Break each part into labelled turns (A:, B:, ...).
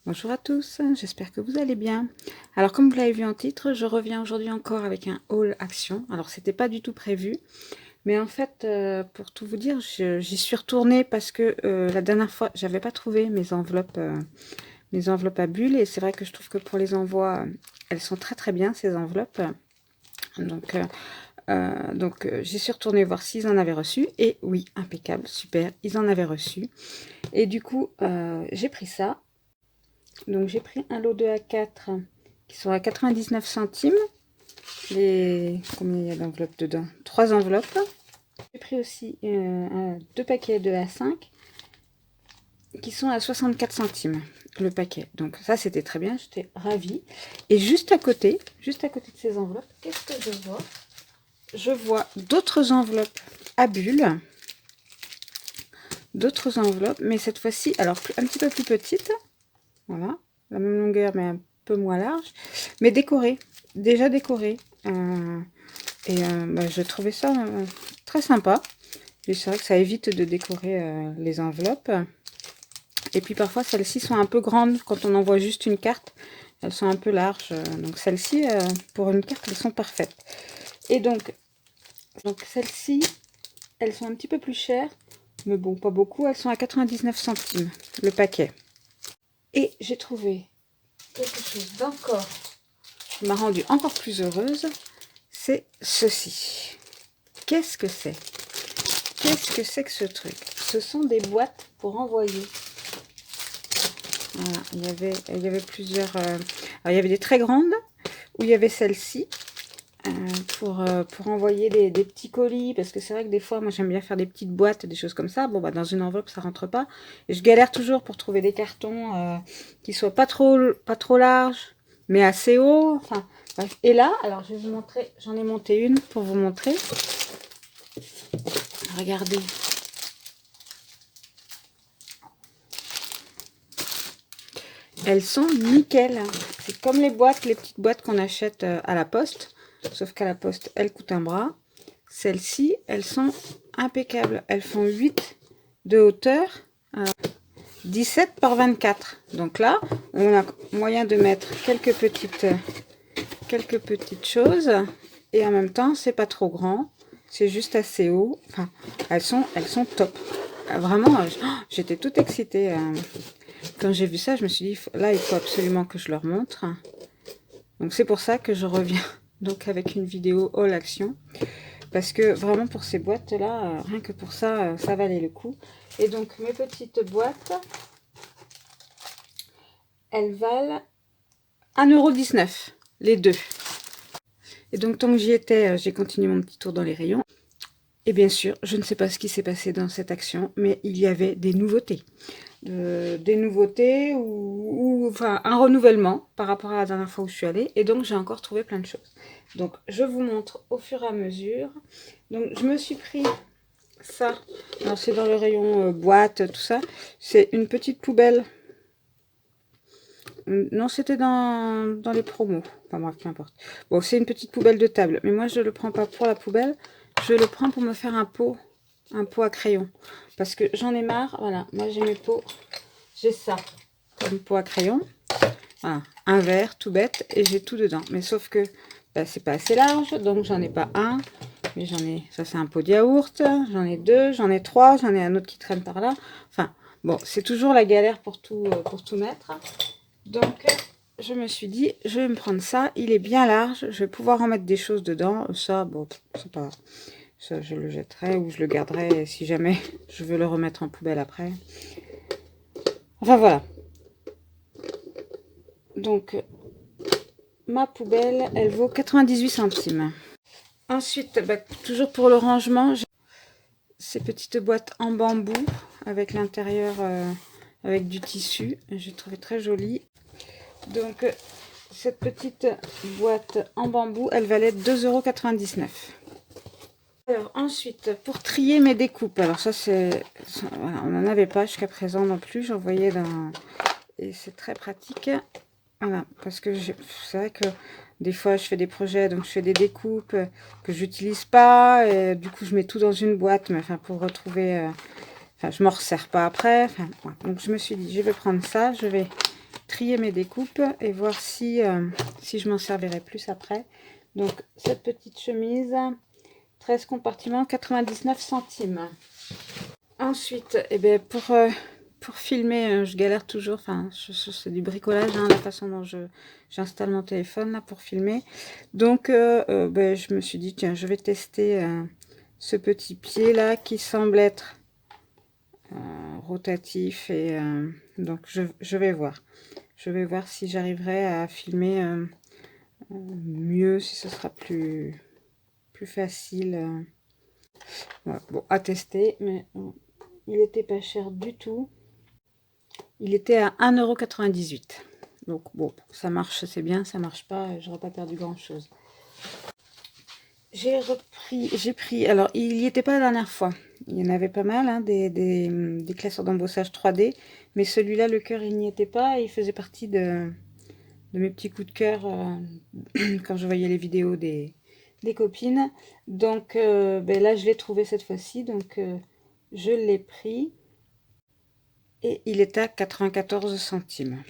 A: Bonjour à tous, j'espère que vous allez bien. Alors comme vous l'avez vu en titre, je reviens aujourd'hui encore avec un haul action. Alors c'était pas du tout prévu, mais en fait pour tout vous dire, j'y suis retournée parce que la dernière fois j'avais pas trouvé mes enveloppes à bulles, et c'est vrai que je trouve que pour les envois, elles sont très très bien ces enveloppes. Donc j'y suis retournée voir s'ils en avaient reçu, et oui, impeccable, super, ils en avaient reçu. Et du coup j'ai pris ça. Donc j'ai pris un lot de A4 qui sont à 99 centimes. Combien il y a d'enveloppes dedans? 3 enveloppes. J'ai pris aussi deux paquets de A5 qui sont à 64 centimes le paquet. Donc ça c'était très bien, j'étais ravie. Et juste à côté de ces enveloppes, qu'est-ce que je vois? Je vois d'autres enveloppes à bulles. D'autres enveloppes, mais cette fois-ci, alors un petit peu plus petites. Voilà, la même longueur mais un peu moins large, mais décorée, déjà décorée. Je trouvais ça très sympa. Et c'est vrai que ça évite de décorer les enveloppes. Et puis parfois celles-ci sont un peu grandes quand on envoie juste une carte. Elles sont un peu larges. Donc celles-ci, pour une carte, elles sont parfaites. Et donc celles-ci, elles sont un petit peu plus chères. Mais bon, pas beaucoup. Elles sont à 99 centimes le paquet. Et j'ai trouvé quelque chose d'encore qui m'a rendue encore plus heureuse. C'est ceci. Qu'est-ce que c'est? Qu'est-ce que c'est que ce truc? Ce sont des boîtes pour envoyer. Voilà, il y avait plusieurs... alors, il y avait des très grandes, où il y avait celle-ci, pour envoyer des petits colis, parce que c'est vrai que des fois, moi j'aime bien faire des petites boîtes, des choses comme ça. Bon, bah dans une enveloppe, ça rentre pas. Et je galère toujours pour trouver des cartons qui soient pas trop larges, mais assez hauts. Enfin, bref. Et là, alors je vais vous montrer, j'en ai monté une pour vous montrer. Regardez. Elles sont nickel. C'est comme les petites boîtes qu'on achète à la poste. Sauf qu'à la poste, elles coûtent un bras. Celles-ci, elles sont impeccables. Elles font 8 de hauteur, 17 par 24. Donc là, on a moyen de mettre quelques petites choses. Et en même temps, c'est pas trop grand. C'est juste assez haut. Enfin, elles sont top. Vraiment, j'étais toute excitée. Quand j'ai vu ça, je me suis dit, là, il faut absolument que je leur montre. Donc c'est pour ça que je reviens donc avec une vidéo haul action. Parce que vraiment pour ces boîtes-là, rien que pour ça, ça valait le coup. Et donc mes petites boîtes, elles valent 1,19 € les deux. Et donc tant que j'y étais, j'ai continué mon petit tour dans les rayons. Et bien sûr, je ne sais pas ce qui s'est passé dans cette action, mais il y avait des nouveautés. Ou enfin un renouvellement par rapport à la dernière fois où je suis allée, et donc j'ai encore trouvé plein de choses. Donc je vous montre au fur et à mesure. Donc je me suis pris ça, alors c'est dans le rayon boîte, tout ça, c'est une petite poubelle. Non, c'était dans les promos, enfin bref, peu importe. Bon, c'est une petite poubelle de table, mais moi je le prends pas pour la poubelle, je le prends pour me faire un pot à crayon, parce que j'en ai marre. Voilà, moi j'ai mes pots, j'ai ça comme pot à crayon, voilà, un verre tout bête, et j'ai tout dedans, mais sauf que bah, c'est pas assez large, donc j'en ai pas un, mais j'en ai, ça c'est un pot de yaourt, j'en ai deux, j'en ai trois, j'en ai un autre qui traîne par là, enfin bon, c'est toujours la galère pour tout mettre. Donc je me suis dit, je vais me prendre ça, il est bien large, je vais pouvoir en mettre des choses dedans. Ça, bon, c'est pas, ça je le jetterai ou je le garderai si jamais je veux le remettre en poubelle après. Enfin voilà. Donc ma poubelle, elle vaut 98 centimes. Ensuite, bah, toujours pour le rangement, j'ai ces petites boîtes en bambou avec l'intérieur avec du tissu. J'ai trouvé très joli. Donc cette petite boîte en bambou, elle valait 2,99 €. Alors ensuite, pour trier mes découpes, alors ça c'est, voilà, on n'en avait pas jusqu'à présent non plus, j'en voyais dans, et c'est très pratique. Voilà, parce que c'est vrai que des fois je fais des projets, donc je fais des découpes que j'utilise pas, et du coup je mets tout dans une boîte, mais enfin pour retrouver, enfin je m'en resserre pas après, enfin voilà. Donc je me suis dit, je vais prendre ça, je vais trier mes découpes et voir si, si je m'en servirai plus après. Donc cette petite chemise, 13 compartiments, 99 centimes. Ensuite, eh bien, pour filmer, je galère toujours, enfin c'est du bricolage, hein, la façon dont j'installe mon téléphone là pour filmer. Donc ben, je me suis dit, tiens, je vais tester ce petit pied là qui semble être rotatif et donc je vais voir. Je vais voir si j'arriverai à filmer mieux, si ce sera plus facile. Voilà. Bon, à tester, mais il n'était pas cher du tout. Il était à 1,98 €. Donc bon, ça marche, c'est bien, ça marche pas, j'aurais pas perdu grand chose. J'ai pris, alors il n'y était pas la dernière fois. Il y en avait pas mal, hein, des classeurs d'embossage 3D, mais celui-là, le cœur, il n'y était pas, et il faisait partie de mes petits coups de cœur quand je voyais les vidéos des copines. Donc ben là, je l'ai trouvé cette fois-ci, donc je l'ai pris, et il est à 94 centimes.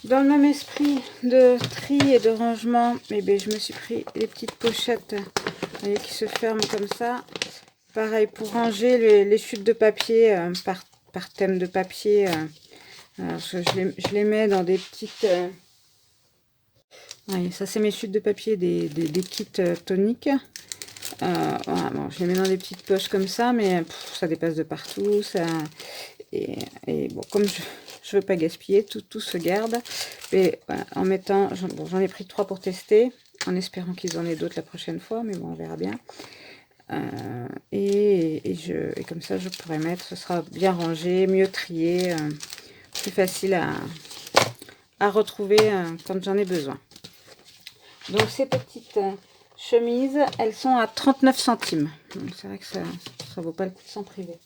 A: Dans le même esprit de tri et de rangement, eh bien, je me suis pris les petites pochettes, vous voyez, qui se ferment comme ça. Pareil, pour ranger les chutes de papier par thème de papier. Alors, je les mets dans des petites... ouais, ça, c'est mes chutes de papier des kits toniques. Voilà, bon, je les mets dans des petites poches comme ça, mais ça dépasse de partout. Ça, et bon, comme je veux pas gaspiller, tout se garde. Et voilà, en mettant, j'en ai pris 3 pour tester, en espérant qu'ils en aient d'autres la prochaine fois, mais bon, on verra bien. Et comme ça, je pourrais mettre, ce sera bien rangé, mieux trié, plus facile à retrouver quand j'en ai besoin. Donc ces petites chemises, elles sont à 39 centimes. Donc c'est vrai que ça vaut pas le coup de s'en priver.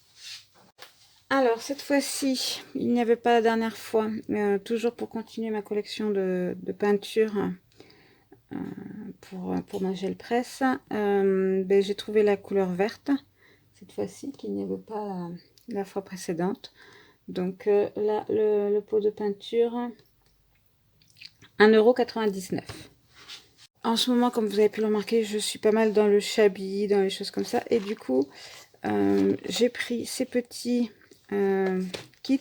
A: Alors cette fois-ci, il n'y avait pas la dernière fois, toujours pour continuer ma collection de peinture pour ma gel presse, ben, j'ai trouvé la couleur verte, cette fois-ci, qu'il n'y avait pas la fois précédente. Donc là, le pot de peinture, 1,99 €. En ce moment, comme vous avez pu le remarquer, je suis pas mal dans le shabby, dans les choses comme ça. Et du coup, j'ai pris ces petits kits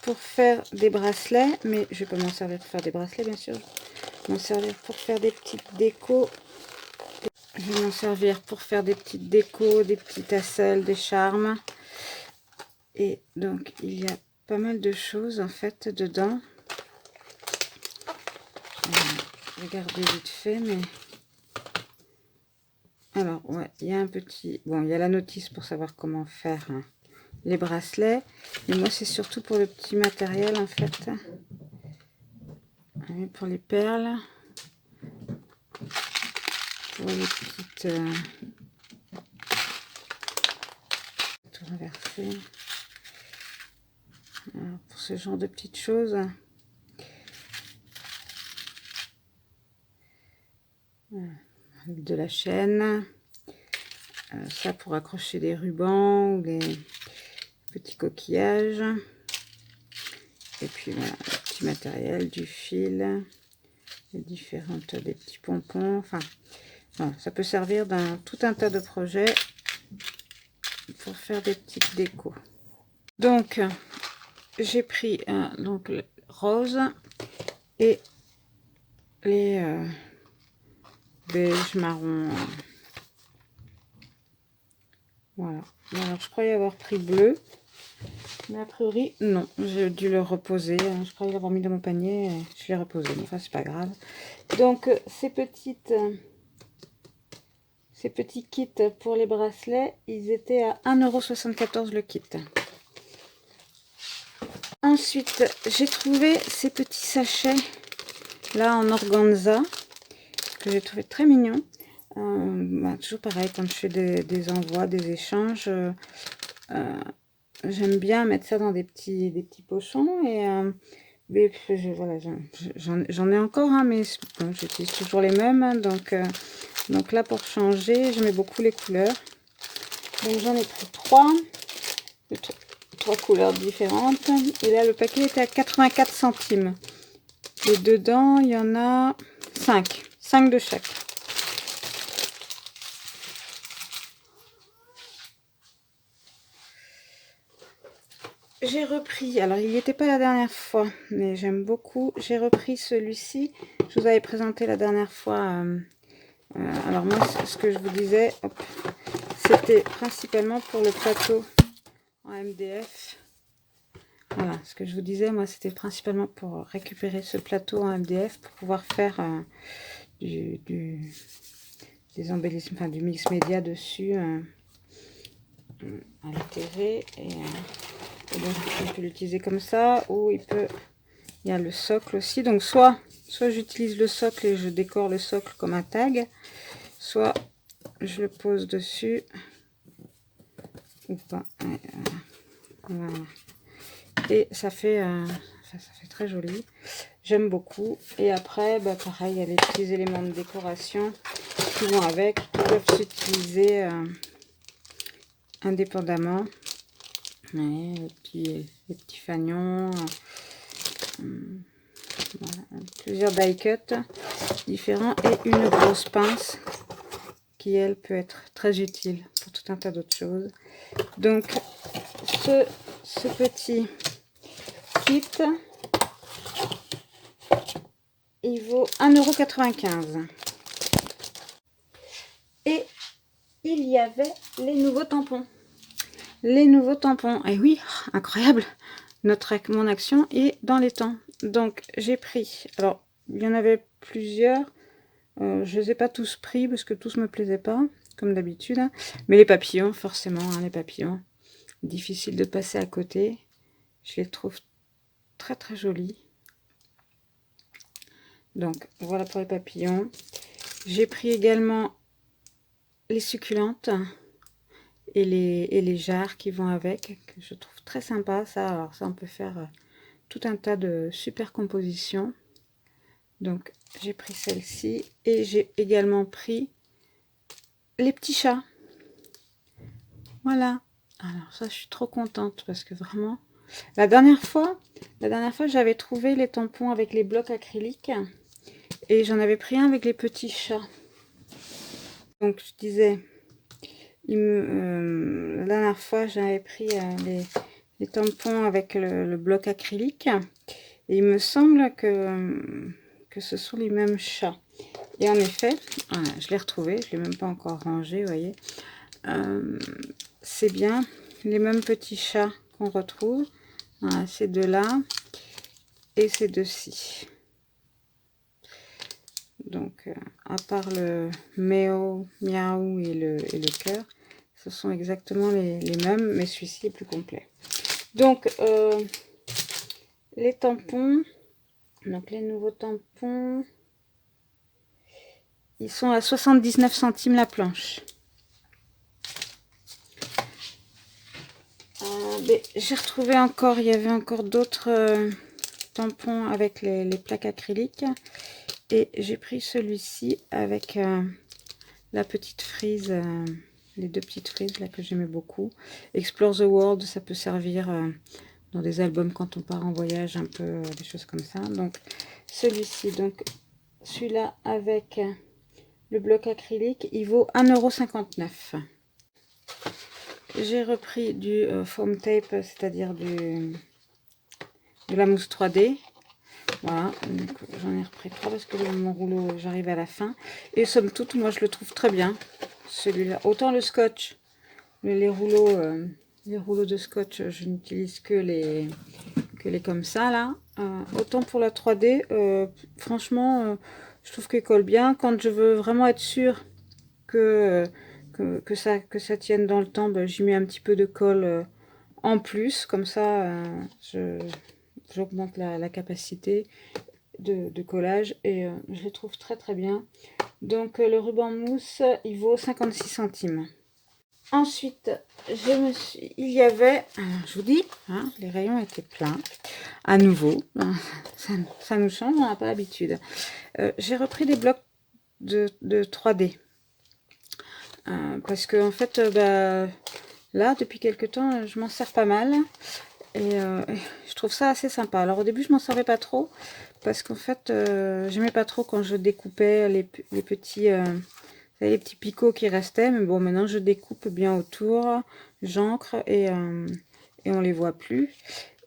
A: pour faire des bracelets. Mais je vais pas m'en servir pour faire des bracelets, bien sûr. Je vais m'en servir pour faire des petites décos. Je vais m'en servir pour faire des petites décos, des petits tassels, des charmes. Et donc, il y a pas mal de choses, en fait, dedans. Regardez vite fait, mais... Alors, ouais, il y a un petit... Bon, il y a la notice pour savoir comment faire les bracelets. Mais moi, c'est surtout pour le petit matériel, en fait. Pour les perles. Pour les petites... tout renverser. Alors, pour ce genre de petites choses... de la chaîne, ça pour accrocher des rubans ou des petits coquillages, et puis voilà, le petit matériel, du fil, des petits pompons, enfin voilà, ça peut servir dans tout un tas de projets pour faire des petites décos. Donc j'ai pris donc le rose et les beige marron. Voilà. Alors, je croyais avoir pris bleu. Mais a priori, non. J'ai dû le reposer. Je croyais l'avoir mis dans mon panier. Je l'ai reposé. Mais enfin, c'est pas grave. Donc, ces petits kits pour les bracelets, ils étaient à 1,74 € le kit. Ensuite, j'ai trouvé ces petits sachets là en organza que j'ai trouvé très mignons. Bah, toujours pareil, quand je fais des envois, des échanges, j'aime bien mettre ça dans des petits pochons. Et voilà, j'en ai encore, hein, mais bon, j'utilise toujours les mêmes. Hein, donc là, pour changer, j'aimais beaucoup les couleurs. Donc j'en ai pris 3. 3 couleurs différentes. Et là, le paquet était à 84 centimes. Et dedans, il y en a 5. 5 de chaque. J'ai repris, alors il n'y était pas la dernière fois, mais j'aime beaucoup. J'ai repris celui-ci. Je vous avais présenté la dernière fois. Alors moi, ce que je vous disais, c'était principalement pour le plateau en MDF. Voilà, ce que je vous disais, moi, c'était principalement pour récupérer ce plateau en MDF pour pouvoir faire des embellissements, enfin, du mix média dessus à la TV. Et donc, on peut l'utiliser comme ça, ou il y a le socle aussi. Donc, soit j'utilise le socle et je décore le socle comme un tag, soit je le pose dessus, ou pas. Voilà. Et ça fait très joli. J'aime beaucoup. Et après, bah, pareil, il y a les petits éléments de décoration qui vont avec, qui peuvent s'utiliser indépendamment. Ouais, les petits fagnons. Voilà, plusieurs die cuts différents et une grosse pince qui, elle, peut être très utile pour tout un tas d'autres choses. Donc, ce petit kit, il vaut 1,95 €. Et il y avait les nouveaux tampons. Les nouveaux tampons. Et oui, incroyable. Mon action est dans les temps. Donc, j'ai pris. Alors, il y en avait plusieurs. Je ne les ai pas tous pris parce que tous me plaisaient pas, comme d'habitude. Hein. Mais les papillons, forcément, hein, les papillons. Difficile de passer à côté. Je les trouve très très jolis. Donc, voilà pour les papillons. J'ai pris également les succulentes et les jarres qui vont avec, que je trouve très sympa. Ça, alors ça, on peut faire tout un tas de super compositions. Donc, j'ai pris celle-ci et j'ai également pris les petits chats. Voilà. Alors ça, je suis trop contente parce que vraiment, la dernière fois, j'avais trouvé les tampons avec les blocs acryliques et j'en avais pris un avec les petits chats. Donc, je disais, la dernière fois, j'avais pris les tampons avec le bloc acrylique et il me semble que ce sont les mêmes chats. Et en effet, voilà, je l'ai retrouvé, je ne l'ai même pas encore rangé, vous voyez. C'est bien les mêmes petits chats qu'on retrouve. Voilà, ces deux-là et ces deux-ci. Donc, à part le miaou et le cœur, ce sont exactement les mêmes, mais celui-ci est plus complet. Donc, les tampons, donc les nouveaux tampons, ils sont à 79 centimes la planche. J'ai retrouvé encore, il y avait encore d'autres tampons avec les plaques acryliques. Et j'ai pris celui-ci avec la petite frise, les deux petites frises là que j'aimais beaucoup. Explore the World, ça peut servir dans des albums quand on part en voyage, un peu des choses comme ça. Donc celui-ci, donc celui-là avec le bloc acrylique, il vaut 1,59 €. J'ai repris du foam tape, c'est-à-dire de la mousse 3D. Voilà, j'en ai repris 3 parce que mon rouleau, j'arrive à la fin. Et somme toute, moi je le trouve très bien, celui-là. Autant le scotch, les rouleaux de scotch, je n'utilise que les comme ça, là. Autant pour la 3D, franchement, je trouve qu'il colle bien. Quand je veux vraiment être sûre que ça tienne dans le temps, ben, j'y mets un petit peu de colle en plus. Comme ça, j'augmente la capacité de collage et je les trouve très très bien. Donc le ruban mousse, il vaut 56 centimes. Ensuite, il y avait, je vous dis, hein, les rayons étaient pleins. À nouveau, ça nous change, on n'a pas l'habitude. J'ai repris des blocs de 3D. Parce que en fait, là, depuis quelques temps, je m'en sers pas mal. Et je trouve ça assez sympa. Alors au début, je m'en servais pas trop. Parce qu'en fait, j'aimais pas trop quand je découpais les petits... les petits picots qui restaient. Mais bon, maintenant, je découpe bien autour. J'encre et on les voit plus.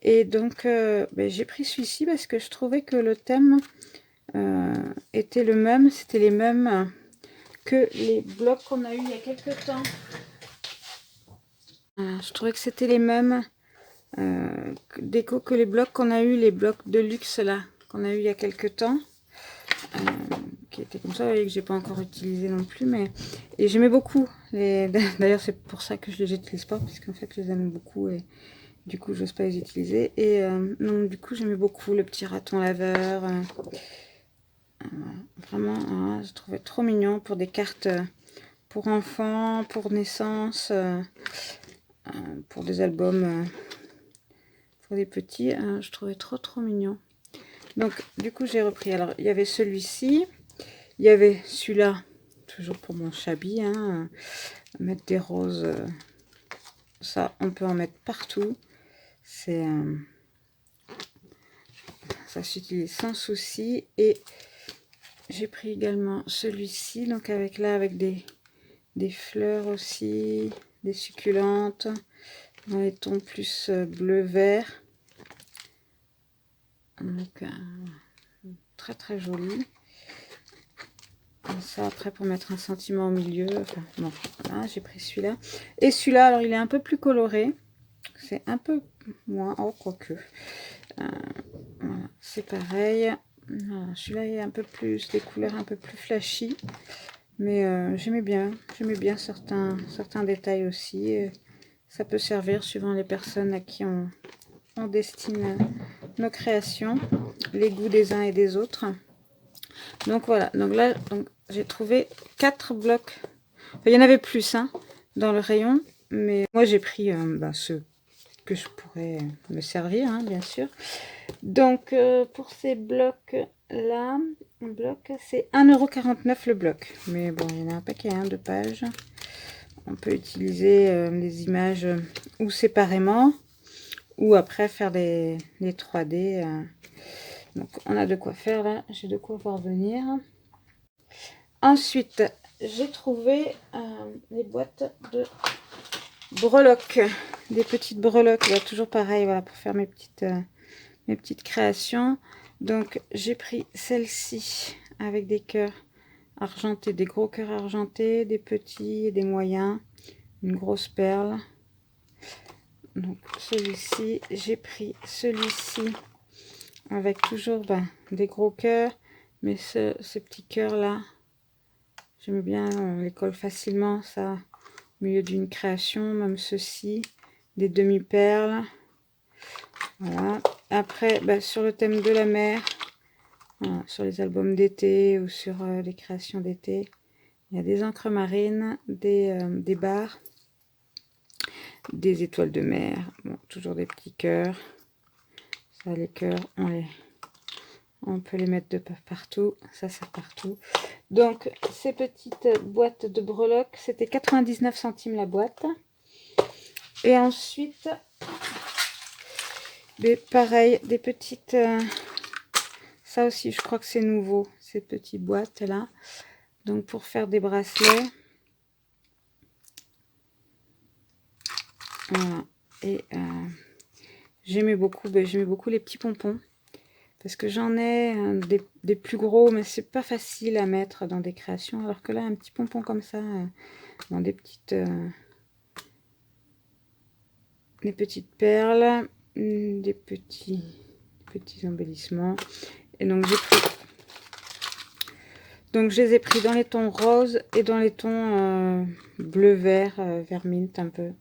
A: Et donc, ben, j'ai pris celui-ci parce que je trouvais que le thème était le même. C'était les mêmes que les blocs qu'on a eu il y a quelques temps. Je trouvais que c'était les mêmes déco que les blocs qu'on a eu, les blocs de luxe là, qu'on a eu il y a quelques temps. Qui étaient comme ça et que j'ai pas encore utilisé non plus. Mais et j'aimais beaucoup. D'ailleurs, c'est pour ça que je les utilise pas, parce qu'en fait, je les aime beaucoup et du coup, j'ose pas les utiliser. Et donc, du coup, j'aimais beaucoup le petit raton laveur. Vraiment, je trouvais trop mignon pour des cartes pour enfants, pour naissance, pour des albums pour des petits. Je trouvais trop mignon. Donc, du coup, j'ai repris. Alors, il y avait celui-ci. Il y avait celui-là, toujours pour mon chabi. Hein, mettre des roses. Ça, on peut en mettre partout. C'est... ça s'utilise sans souci. Et j'ai pris également celui-ci. Donc, avec des fleurs aussi. Des succulentes. Dans les tons plus bleu-vert. Donc, très joli. Et ça après pour mettre un sentiment au milieu. Enfin, bon, voilà, j'ai pris celui-là. Et celui-là, alors il est un peu plus coloré. C'est un peu moins. Oh, quoique. Voilà, c'est pareil. Voilà, celui-là est un peu plus, des couleurs un peu plus flashy. Mais j'aimais bien certains détails aussi. Ça peut servir suivant les personnes à qui on destine nos créations, les goûts des uns et des autres. Donc voilà, donc là, j'ai trouvé 4 blocs. Enfin, il y en avait plus hein, dans le rayon, mais moi j'ai pris ceux que je pourrais me servir, hein, bien sûr. Donc pour ces blocs-là, c'est 1,49 € le bloc. Mais bon, il y en a un paquet hein, de pages. On peut utiliser les images ou séparément, ou après faire les 3D. Donc on a de quoi faire là, j'ai de quoi voir venir. Ensuite, j'ai trouvé les boîtes de breloques, des petites breloques, là, toujours pareil, voilà, pour faire mes petites créations. Donc j'ai pris celle-ci avec des cœurs argentés, des gros cœurs argentés, des petits et des moyens, une grosse perle. Donc celui-ci, j'ai pris celui-ci avec toujours des gros cœurs, mais ces petits cœurs là, j'aime bien, on les colle facilement ça au milieu d'une création. Même ceci, des demi-perles. Voilà. Après sur le thème de la mer, voilà, sur les albums d'été ou sur les créations d'été, il y a des encres marines, des barres, des étoiles de mer, bon, toujours des petits cœurs. Ça, les cœurs, on peut les mettre de partout, ça sert partout. Donc ces petites boîtes de breloques, c'était 99 centimes la boîte. Et ensuite, pareil, des petites, ça aussi je crois que c'est nouveau, ces petites boîtes là. Donc pour faire des bracelets. Voilà. Et j'aimais beaucoup les petits pompons. Parce que j'en ai des plus gros, mais c'est pas facile à mettre dans des créations. Alors que là, un petit pompon comme ça, dans des petites perles, des petits embellissements. Et donc je les ai pris dans les tons roses et dans les tons bleu-vert, vert mint un peu.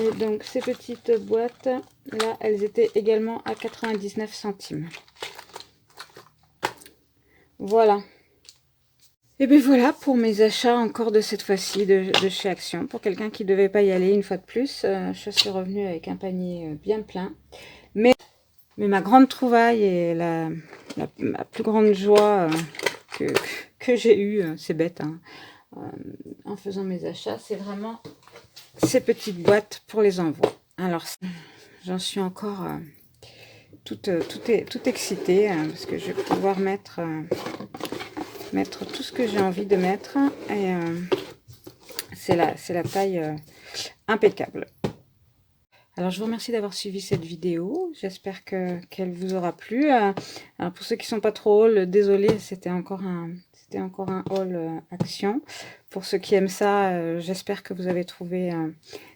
A: Et donc ces petites boîtes là, elles étaient également à 99 centimes. Voilà. Et bien voilà pour mes achats encore de cette fois-ci de chez Action. Pour quelqu'un qui ne devait pas y aller une fois de plus, je suis revenue avec un panier bien plein. Mais ma grande trouvaille et ma plus grande joie que j'ai eue, c'est bête, hein, en faisant mes achats, c'est vraiment ces petites boîtes pour les envois. Alors, j'en suis encore toute excitée parce que je vais pouvoir mettre tout ce que j'ai envie de mettre. Et c'est la taille impeccable. Alors, je vous remercie d'avoir suivi cette vidéo. J'espère qu'elle vous aura plu. Alors, pour ceux qui sont pas trop haul, désolé, c'était encore un haul action. Pour ceux qui aiment ça, j'espère que vous avez trouvé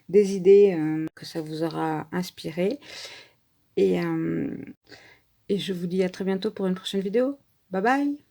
A: des idées, que ça vous aura inspiré. Et je vous dis à très bientôt pour une prochaine vidéo. Bye bye!